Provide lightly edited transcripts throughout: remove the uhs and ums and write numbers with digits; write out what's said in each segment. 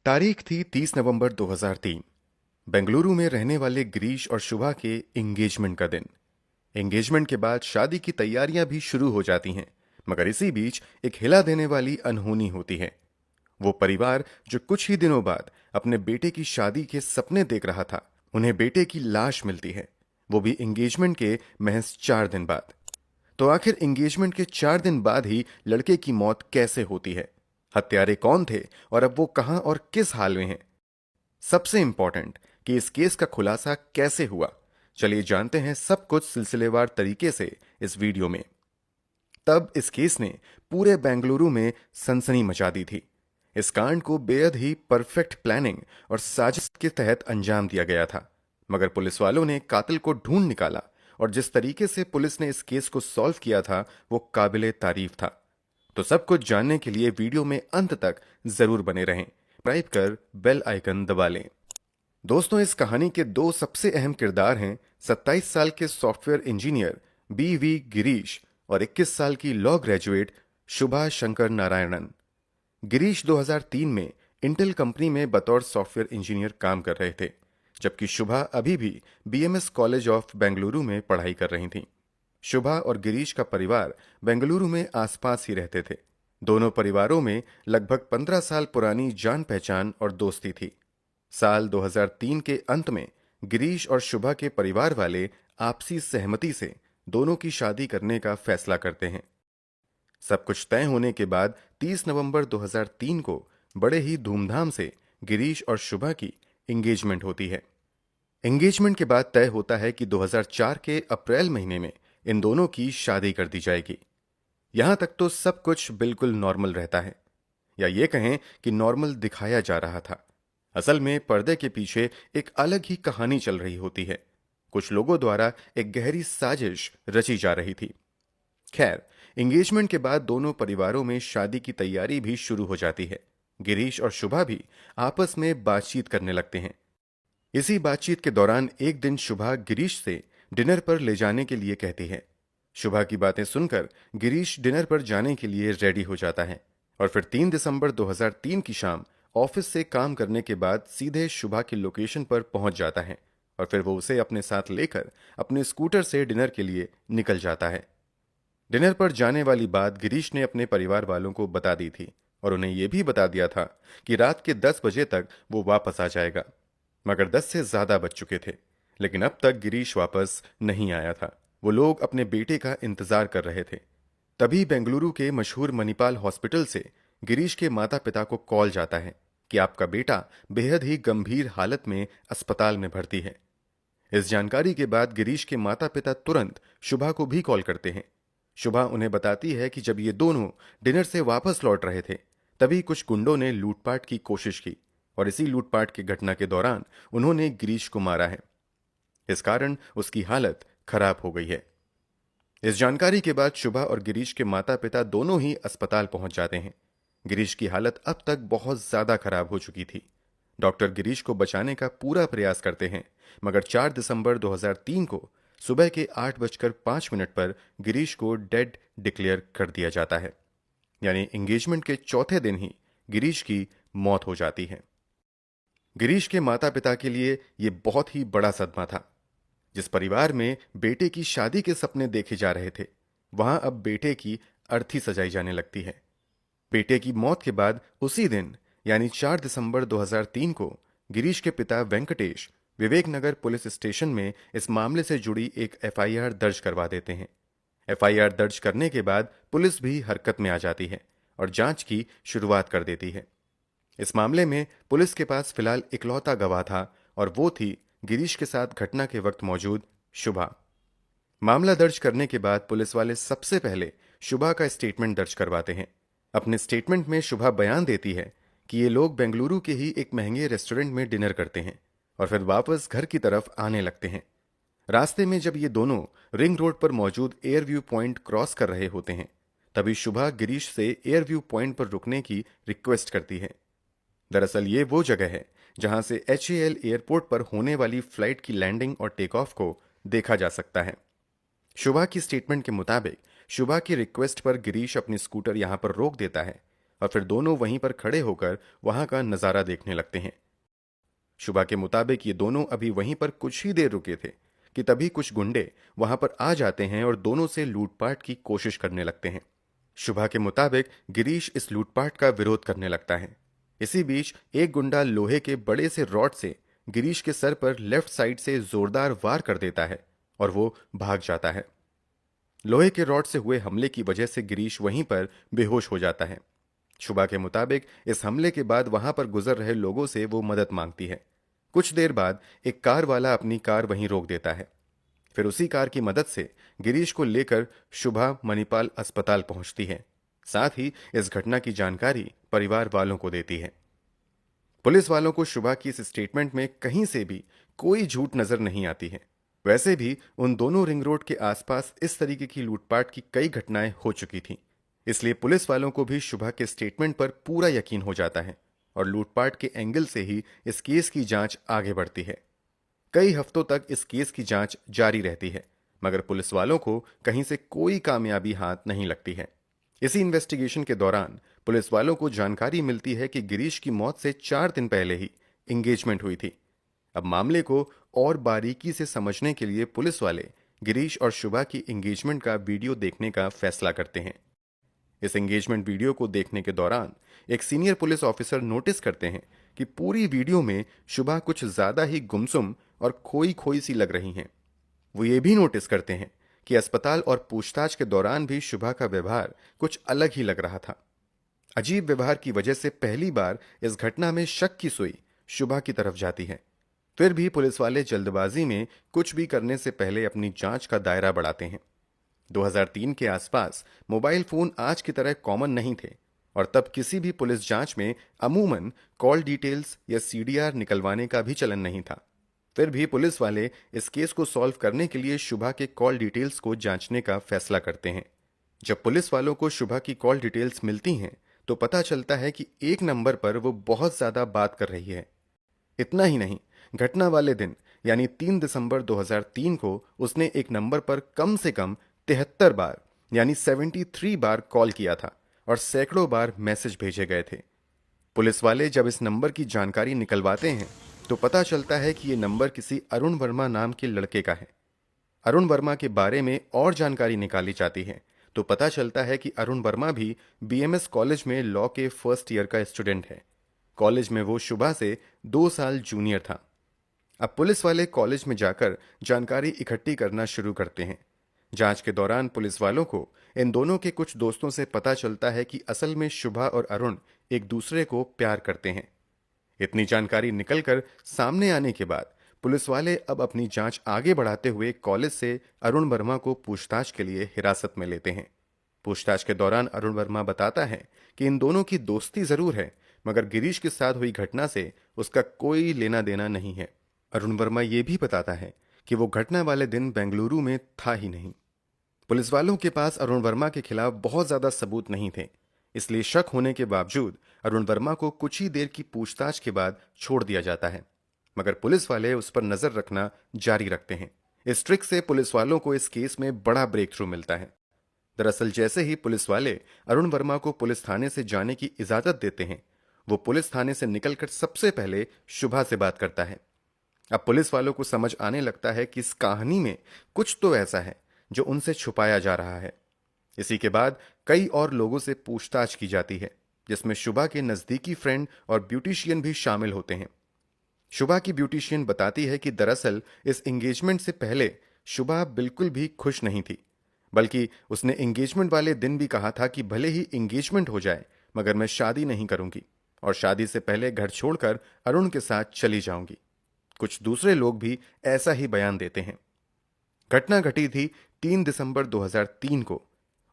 तारीख थी 30 नवंबर 2003। बेंगलुरु में रहने वाले गिरीश और शुभा के एंगेजमेंट का दिन। एंगेजमेंट के बाद शादी की तैयारियां भी शुरू हो जाती हैं, मगर इसी बीच एक हिला देने वाली अनहोनी होती है। वो परिवार जो कुछ ही दिनों बाद अपने बेटे की शादी के सपने देख रहा था, उन्हें बेटे की लाश मिलती है, वो भी एंगेजमेंट के महज 4 दिन बाद। तो आखिर एंगेजमेंट के 4 दिन बाद ही लड़के की मौत कैसे होती है? हत्यारे कौन थे और अब वो कहां और किस हाल में हैं? सबसे इंपॉर्टेंट कि इस केस का खुलासा कैसे हुआ, चलिए जानते हैं सब कुछ सिलसिलेवार तरीके से इस वीडियो में। तब इस केस ने पूरे बेंगलुरु में सनसनी मचा दी थी। इस कांड को बेहद ही परफेक्ट प्लानिंग और साजिश के तहत अंजाम दिया गया था, मगर पुलिस वालों ने कातिल को ढूंढ निकाला और जिस तरीके से पुलिस ने इस केस को सॉल्व किया था वो काबिले तारीफ था। तो सब कुछ जानने के लिए वीडियो में अंत तक जरूर बने रहें। सब्सक्राइब कर बेल आइकन दबा लें। दोस्तों, इस कहानी के दो सबसे अहम किरदार हैं 27 साल के सॉफ्टवेयर इंजीनियर बी गिरीश और 21 साल की लॉ ग्रेजुएट शुभा शंकर नारायणन। गिरीश 2003 में इंटेल कंपनी में बतौर सॉफ्टवेयर इंजीनियर काम कर रहे थे, जबकि शुभा अभी भी बीएमएस कॉलेज ऑफ बेंगलुरु में पढ़ाई कर रही थीं। शुभा और गिरीश का परिवार बेंगलुरु में आसपास ही रहते थे। दोनों परिवारों में लगभग 15 साल पुरानी जान पहचान और दोस्ती थी। साल 2003 के अंत में गिरीश और शुभा के परिवार वाले आपसी सहमति से दोनों की शादी करने का फैसला करते हैं। सब कुछ तय होने के बाद 30 नवंबर 2003 को बड़े ही धूमधाम से गिरीश और शुभा की एंगेजमेंट होती है। एंगेजमेंट के बाद तय होता है कि 2004 के अप्रैल महीने में इन दोनों की शादी कर दी जाएगी। यहां तक तो सब कुछ बिल्कुल नॉर्मल रहता है, या ये कहें कि नॉर्मल दिखाया जा रहा था। असल में पर्दे के पीछे एक अलग ही कहानी चल रही होती है। कुछ लोगों द्वारा एक गहरी साजिश रची जा रही थी। खैर, एंगेजमेंट के बाद दोनों परिवारों में शादी की तैयारी भी शुरू हो जाती है। गिरीश और शुभा भी आपस में बातचीत करने लगते हैं। इसी बातचीत के दौरान एक दिन शुभा गिरीश से डिनर पर ले जाने के लिए कहती है। शुभा की बातें सुनकर गिरीश डिनर पर जाने के लिए रेडी हो जाता है और फिर 3 दिसंबर 2003 की शाम ऑफिस से काम करने के बाद सीधे शुभा की लोकेशन पर पहुंच जाता है और फिर वो उसे अपने साथ लेकर अपने स्कूटर से डिनर के लिए निकल जाता है। डिनर पर जाने वाली बात गिरीश ने अपने परिवार वालों को बता दी थी और उन्हें यह भी बता दिया था कि रात के 10 बजे तक वो वापस आ जाएगा। मगर 10 से ज्यादा बज चुके थे, लेकिन अब तक गिरीश वापस नहीं आया था। वो लोग अपने बेटे का इंतजार कर रहे थे। तभी बेंगलुरु के मशहूर मणिपाल हॉस्पिटल से गिरीश के माता पिता को कॉल जाता है कि आपका बेटा बेहद ही गंभीर हालत में अस्पताल में भर्ती है। इस जानकारी के बाद गिरीश के माता पिता तुरंत शुभा को भी कॉल करते हैं। शुभा उन्हें बताती है कि जब ये दोनों डिनर से वापस लौट रहे थे, तभी कुछ गुंडों ने लूटपाट की कोशिश की और इसी लूटपाट की घटना के दौरान उन्होंने गिरीश को मारा है। इस कारण उसकी हालत खराब हो गई है। इस जानकारी के बाद शुभा और गिरीश के माता पिता दोनों ही अस्पताल पहुंच जाते हैं। गिरीश की हालत अब तक बहुत ज्यादा खराब हो चुकी थी। डॉक्टर गिरीश को बचाने का पूरा प्रयास करते हैं, मगर 4 दिसंबर 2003 को सुबह के 8:05 पर गिरीश को डेड डिक्लेयर कर दिया जाता है। यानी एंगेजमेंट के चौथे दिन ही गिरीश की मौत हो जाती है। गिरीश के माता पिता के लिए यह बहुत ही बड़ा सदमा था। जिस परिवार में बेटे की शादी के सपने देखे जा रहे थे, वहां अब बेटे की अर्थी सजाई जाने लगती है। बेटे की मौत के बाद उसी दिन यानी 4 दिसंबर 2003 को गिरीश के पिता वेंकटेश विवेक नगर पुलिस स्टेशन में इस मामले से जुड़ी एक एफआईआर दर्ज करवा देते हैं। एफआईआर दर्ज करने के बाद पुलिस भी हरकत में आ जाती है और जांच की शुरुआत कर देती है। इस मामले में पुलिस के पास फिलहाल इकलौता गवाह था और वो थी गिरीश के साथ घटना के वक्त मौजूद शुभा। मामला दर्ज करने के बाद पुलिस वाले सबसे पहले शुभा का स्टेटमेंट दर्ज करवाते हैं। अपने स्टेटमेंट में शुभा बयान देती है कि ये लोग बेंगलुरु के ही एक महंगे रेस्टोरेंट में डिनर करते हैं और फिर वापस घर की तरफ आने लगते हैं। रास्ते में जब ये दोनों रिंग रोड पर मौजूद एयर व्यू पॉइंट क्रॉस कर रहे होते हैं, तभी शुभा गिरीश से एयर व्यू पॉइंट पर रुकने की रिक्वेस्ट करती है। दरअसल ये वो जगह है जहां से HAL एयरपोर्ट पर होने वाली फ्लाइट की लैंडिंग और टेक ऑफ को देखा जा सकता है। शुभा की स्टेटमेंट के मुताबिक शुभा की रिक्वेस्ट पर गिरीश अपनी स्कूटर यहां पर रोक देता है और फिर दोनों वहीं पर खड़े होकर वहां का नजारा देखने लगते हैं। शुभा के मुताबिक ये दोनों अभी वहीं पर कुछ ही देर रुके थे कि तभी कुछ गुंडे वहां पर आ जाते हैं और दोनों से लूटपाट की कोशिश करने लगते हैं। शुभा के मुताबिक गिरीश इस लूटपाट का विरोध करने लगता है। इसी बीच एक गुंडा लोहे के बड़े से रॉड से गिरीश के सर पर लेफ्ट साइड से जोरदार वार कर देता है और वो भाग जाता है। लोहे के रॉड से हुए हमले की वजह से गिरीश वहीं पर बेहोश हो जाता है। शुभा के मुताबिक इस हमले के बाद वहां पर गुजर रहे लोगों से वो मदद मांगती है। कुछ देर बाद एक कार वाला अपनी कार वहीं रोक देता है। फिर उसी कार की मदद से गिरीश को लेकर शुभा मणिपाल अस्पताल पहुंचती है। साथ ही इस घटना की जानकारी परिवार वालों को देती है। पुलिस वालों को शुभा की इस स्टेटमेंट में कहीं से भी कोई झूठ नजर नहीं आती है। वैसे भी उन दोनों रिंग रोड के आसपास इस तरीके की लूटपाट की कई घटनाएं हो चुकी थीं। इसलिए पुलिस वालों को भी शुभा के स्टेटमेंट पर पूरा यकीन हो जाता है और लूटपाट के एंगल से ही इस केस की जांच आगे बढ़ती है। कई हफ्तों तक इस केस की जांच जारी रहती है, मगर पुलिस वालों को कहीं से कोई कामयाबी हाथ नहीं लगती है। इसी इन्वेस्टिगेशन के दौरान पुलिस वालों को जानकारी मिलती है कि गिरीश की मौत से 4 दिन पहले ही एंगेजमेंट हुई थी। अब मामले को और बारीकी से समझने के लिए पुलिस वाले गिरीश और शुभा की एंगेजमेंट का वीडियो देखने का फैसला करते हैं। इस एंगेजमेंट वीडियो को देखने के दौरान एक सीनियर पुलिस ऑफिसर नोटिस करते हैं कि पूरी वीडियो में शुभा कुछ ज्यादा ही गुमसुम और खोई खोई सी लग रही हैं। वो ये भी नोटिस करते हैं कि अस्पताल और पूछताछ के दौरान भी शुभा का व्यवहार कुछ अलग ही लग रहा था। अजीब व्यवहार की वजह से पहली बार इस घटना में शक की सुई शुभा की तरफ जाती है। फिर भी पुलिस वाले जल्दबाजी में कुछ भी करने से पहले अपनी जांच का दायरा बढ़ाते हैं। 2003 के आसपास मोबाइल फोन आज की तरह कॉमन नहीं थे और तब किसी भी पुलिस जांच में अमूमन कॉल डिटेल्स या सीडीआर निकलवाने का भी चलन नहीं था। फिर भी पुलिस वाले इस केस को सॉल्व करने के लिए शुभा के कॉल डिटेल्स को जांचने का फैसला करते हैं। जब पुलिस वालों को शुभा की कॉल डिटेल्स मिलती हैं तो पता चलता है कि एक नंबर पर वो बहुत ज्यादा बात कर रही है। इतना ही नहीं, घटना वाले दिन यानी 3 दिसंबर 2003 को उसने एक नंबर पर कम से कम 73 बार यानी 73 बार कॉल किया था और सैकड़ों बार मैसेज भेजे गए थे। पुलिस वाले जब इस नंबर की जानकारी निकलवाते हैं तो पता चलता है कि यह नंबर किसी अरुण वर्मा नाम के लड़के का है। अरुण वर्मा के बारे में और जानकारी निकाली जाती है तो पता चलता है कि अरुण वर्मा भी बीएमएस कॉलेज में लॉ के फर्स्ट ईयर का स्टूडेंट है। कॉलेज में वो शुभा से 2 साल जूनियर था। अब पुलिस वाले कॉलेज में जाकर जानकारी इकट्ठी करना शुरू करते हैं। जांच के दौरान पुलिस वालों को इन दोनों के कुछ दोस्तों से पता चलता है कि असल में शुभा और अरुण एक दूसरे को प्यार करते हैं। इतनी जानकारी निकलकर सामने आने के बाद पुलिस वाले अब अपनी जांच आगे बढ़ाते हुए कॉलेज से अरुण वर्मा को पूछताछ के लिए हिरासत में लेते हैं। पूछताछ के दौरान अरुण वर्मा बताता है कि इन दोनों की दोस्ती जरूर है, मगर गिरीश के साथ हुई घटना से उसका कोई लेना देना नहीं है। अरुण वर्मा ये भी बताता है कि वो घटना वाले दिन बेंगलुरु में था ही नहीं। पुलिस वालों के पास अरुण वर्मा के खिलाफ बहुत ज्यादा सबूत नहीं थे, इसलिए शक होने के बावजूद अरुण वर्मा को कुछ ही देर की पूछताछ के बाद छोड़ दिया जाता है, मगर पुलिस वाले उस पर नजर रखना जारी रखते हैं। इस ट्रिक से पुलिस वालों को इस केस में बड़ा ब्रेक थ्रू मिलता है। दरअसल जैसे ही पुलिस वाले अरुण वर्मा को पुलिस थाने से जाने की इजाजत देते हैं, वो पुलिस थाने से निकलकर सबसे पहले शुभा से बात करता है। अब पुलिस वालों को समझ आने लगता है कि इस कहानी में कुछ तो ऐसा है जो उनसे छुपाया जा रहा है। इसी के बाद कई और लोगों से पूछताछ की जाती है, जिसमें शुभा के नजदीकी फ्रेंड और ब्यूटिशियन भी शामिल होते हैं। शुभा की ब्यूटिशियन बताती है कि दरअसल इस एंगेजमेंट से पहले शुभा बिल्कुल भी खुश नहीं थी, बल्कि उसने एंगेजमेंट वाले दिन भी कहा था कि भले ही एंगेजमेंट हो जाए मगर मैं शादी नहीं करूंगी और शादी से पहले घर छोड़कर अरुण के साथ चली जाऊंगी। कुछ दूसरे लोग भी ऐसा ही बयान देते हैं। घटना घटी थी 3 दिसंबर 2003 को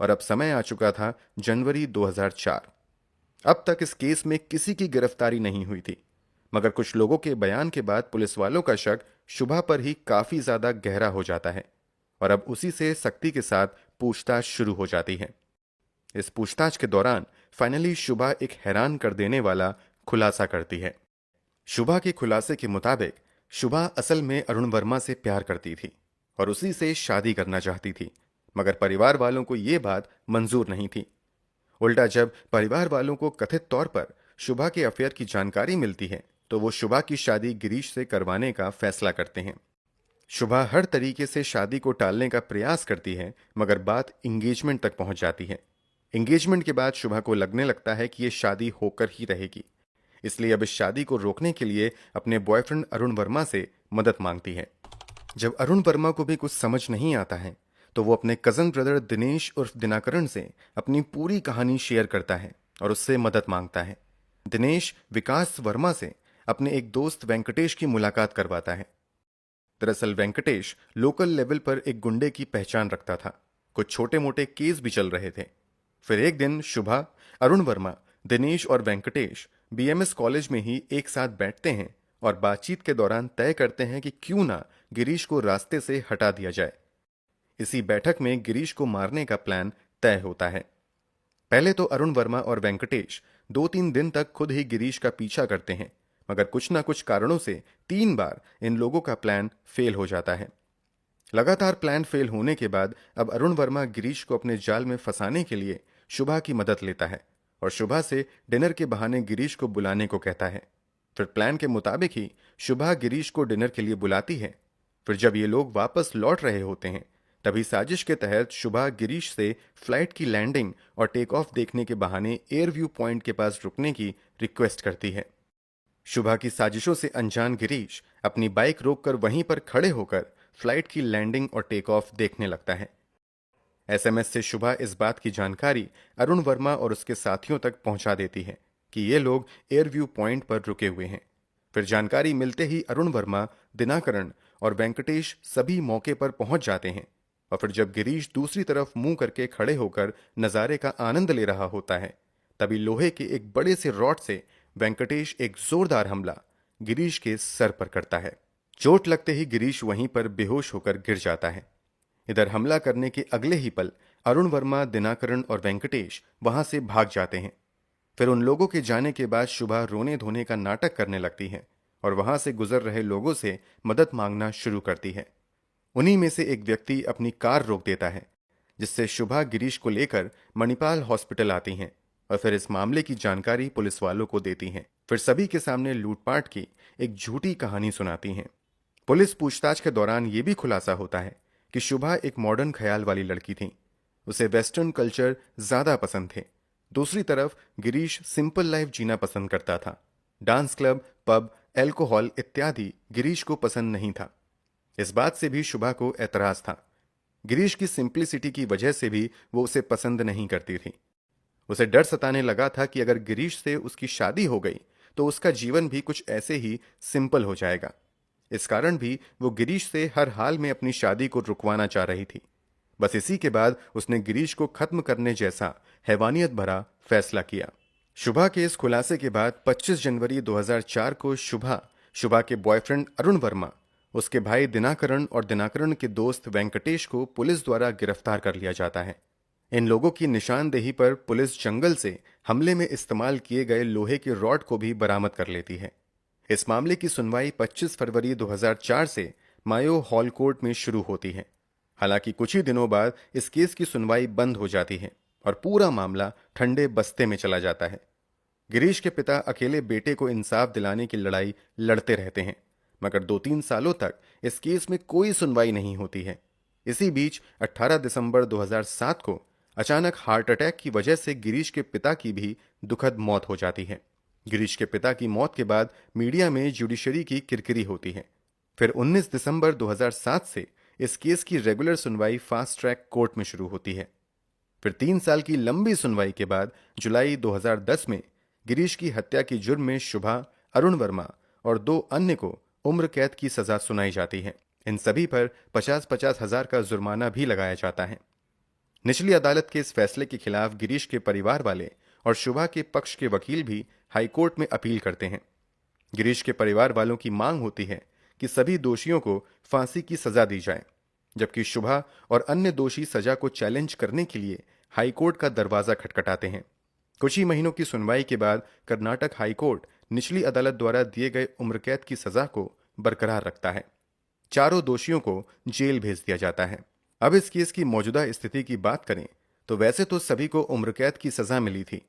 और अब समय आ चुका था जनवरी 2004। अब तक इस केस में किसी की गिरफ्तारी नहीं हुई थी, मगर कुछ लोगों के बयान के बाद पुलिस वालों का शक शुभा पर ही काफी ज्यादा गहरा हो जाता है और अब उसी से सख्ती के साथ पूछताछ शुरू हो जाती है। इस पूछताछ के दौरान फाइनली शुभा एक हैरान कर देने वाला खुलासा करती है। शुभा के खुलासे के मुताबिक शुभा असल में अरुण वर्मा से प्यार करती थी और उसी से शादी करना चाहती थी, मगर परिवार वालों को यह बात मंजूर नहीं थी। उल्टा जब परिवार वालों को कथित तौर पर शुभा के अफेयर की जानकारी मिलती है तो वो शुभा की शादी गिरीश से करवाने का फैसला करते हैं। शुभा हर तरीके से शादी को टालने का प्रयास करती है, मगर बात इंगेजमेंट तक पहुंच जाती है। इंगेजमेंट के बाद शुभा को लगने लगता है कि यह शादी होकर ही रहेगी, इसलिए अब इस शादी को रोकने के लिए अपने बॉयफ्रेंड अरुण वर्मा से मदद मांगती है। जब अरुण वर्मा को भी कुछ समझ नहीं आता है तो वो अपने कजन ब्रदर दिनेश उर्फ दिनाकरण से अपनी पूरी कहानी शेयर करता है और उससे मदद मांगता है। दिनेश विकास वर्मा से अपने एक दोस्त वेंकटेश की मुलाकात करवाता है। दरअसल वेंकटेश लोकल लेवल पर एक गुंडे की पहचान रखता था, कुछ छोटे मोटे केस भी चल रहे थे। फिर एक दिन शुभा, अरुण वर्मा, दिनेश और वेंकटेश बीएमएस कॉलेज में ही एक साथ बैठते हैं और बातचीत के दौरान तय करते हैं कि क्यों ना गिरीश को रास्ते से हटा दिया जाए। इसी बैठक में गिरीश को मारने का प्लान तय होता है। पहले तो अरुण वर्मा और वेंकटेश 2-3 दिन तक खुद ही गिरीश का पीछा करते हैं, मगर कुछ ना कुछ कारणों से 3 बार इन लोगों का प्लान फेल हो जाता है। लगातार प्लान फेल होने के बाद अब अरुण वर्मा गिरीश को अपने जाल में फंसाने के लिए शुभा की मदद लेता है और शुभा से डिनर के बहाने गिरीश को बुलाने को कहता है। फिर प्लान के मुताबिक ही शुभा गिरीश को डिनर के लिए बुलाती है। फिर जब ये लोग वापस लौट रहे होते हैं तभी साजिश के तहत शुभा गिरीश से फ्लाइट की लैंडिंग और टेक ऑफ देखने के बहाने एयर व्यू पॉइंट के पास रुकने की रिक्वेस्ट करती है। शुभा की साजिशों से अनजान गिरीश अपनी बाइक रोककर वहीं पर खड़े होकर फ्लाइट की लैंडिंग और टेक ऑफ देखने लगता है। एसएमएस से शुभा इस बात की जानकारी अरुण वर्मा और उसके साथियों तक पहुंचा देती है कि ये लोग एयर व्यू पॉइंट पर रुके हुए हैं। फिर जानकारी मिलते ही अरुण वर्मा, दिनाकरण और वेंकटेश सभी मौके पर पहुंच जाते हैं और फिर जब गिरीश दूसरी तरफ मुंह करके खड़े होकर नजारे का आनंद ले रहा होता है तभी लोहे के एक बड़े से रॉड से वेंकटेश एक जोरदार हमला गिरीश के सर पर करता है। चोट लगते ही गिरीश वहीं पर बेहोश होकर गिर जाता है। इधर हमला करने के अगले ही पल अरुण वर्मा, दिनाकरण और वेंकटेश वहां से भाग जाते हैं। फिर उन लोगों के जाने के बाद शुभा रोने धोने का नाटक करने लगती है और वहां से गुजर रहे लोगों से मदद मांगना शुरू करती है। उन्हीं में से एक व्यक्ति अपनी कार रोक देता है, जिससे शुभा गिरीश को लेकर मणिपाल हॉस्पिटल आती हैं और फिर इस मामले की जानकारी पुलिस वालों को देती हैं। फिर सभी के सामने लूटपाट की एक झूठी कहानी सुनाती हैं। पुलिस पूछताछ के दौरान यह भी खुलासा होता है कि शुभा एक मॉडर्न ख्याल वाली लड़की थी, उसे वेस्टर्न कल्चर ज्यादा पसंद थे। दूसरी तरफ गिरीश सिंपल लाइफ जीना पसंद करता था। डांस क्लब, पब, एल्कोहल इत्यादि गिरीश को पसंद नहीं था। इस बात से भी शुभा को एतराज था। गिरीश की सिंप्लिसिटी की वजह से भी वो उसे पसंद नहीं करती थी। उसे डर सताने लगा था कि अगर गिरीश से उसकी शादी हो गई तो उसका जीवन भी कुछ ऐसे ही सिंपल हो जाएगा। इस कारण भी वो गिरीश से हर हाल में अपनी शादी को रुकवाना चाह रही थी। बस इसी के बाद उसने गिरीश को खत्म करने जैसा हैवानियत भरा फैसला किया। शुभा के इस खुलासे के बाद 25 जनवरी 2004 को शुभा के बॉयफ्रेंड अरुण वर्मा, उसके भाई दिनाकरण और दिनाकरण के दोस्त वेंकटेश को पुलिस द्वारा गिरफ्तार कर लिया जाता है। इन लोगों की निशानदेही पर पुलिस जंगल से हमले में इस्तेमाल किए गए लोहे के रॉड को भी बरामद कर लेती है। इस मामले की सुनवाई 25 फरवरी 2004 से मायो हॉल कोर्ट में शुरू होती है। हालांकि कुछ ही दिनों बाद इस केस की सुनवाई बंद हो जाती है और पूरा मामला ठंडे बस्ते में चला जाता है। गिरीश के पिता अकेले बेटे को इंसाफ दिलाने की लड़ाई लड़ते रहते हैं, मगर 2-3 सालों तक इस केस में कोई सुनवाई नहीं होती है। इसी बीच 18 दिसंबर 2007 को अचानक हार्ट अटैक की वजह से गिरीश के पिता की भी दुखद मौत हो जाती है। गिरीश के पिता की मौत के बाद मीडिया में जुडिशरी की किरकिरी होती है। फिर 19 दिसंबर 2007 से इस केस की रेगुलर सुनवाई फास्ट ट्रैक कोर्ट में शुरू होती है। फिर 3 साल की लंबी सुनवाई के बाद जुलाई 2010 में गिरीश की हत्या के जुर्म में शुभा, अरुण वर्मा और 2 अन्य को उम्र कैद की सजा सुनाई जाती है। इन सभी पर 50-50 हजार का जुर्माना भी लगाया जाता है। निचली अदालत के इस फैसले के खिलाफ गिरीश के परिवार वाले और शुभा के पक्ष के वकील भी हाईकोर्ट में अपील करते हैं। गिरीश के परिवार वालों की मांग होती है कि सभी दोषियों को फांसी की सजा दी जाए, जबकि शुभा और अन्य दोषी सजा को चैलेंज करने के लिए हाईकोर्ट का दरवाजा खटखटाते हैं। कुछ ही महीनों की सुनवाई के बाद कर्नाटक हाईकोर्ट निचली अदालत द्वारा दिए गए उम्रकैद की सजा को बरकरार रखता है। चारों दोषियों को जेल भेज दिया जाता है। अब इस केस की मौजूदा स्थिति की बात करें तो वैसे तो सभी को उम्र कैद की सजा मिली थी,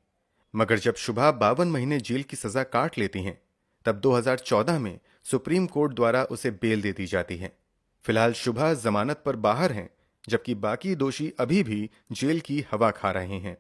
मगर जब शुभा 52 महीने जेल की सजा काट लेती हैं, तब 2014 में सुप्रीम कोर्ट द्वारा उसे बेल दे दी जाती है। फिलहाल शुभा जमानत पर बाहर हैं, जबकि बाकी दोषी अभी भी जेल की हवा खा रहे हैं।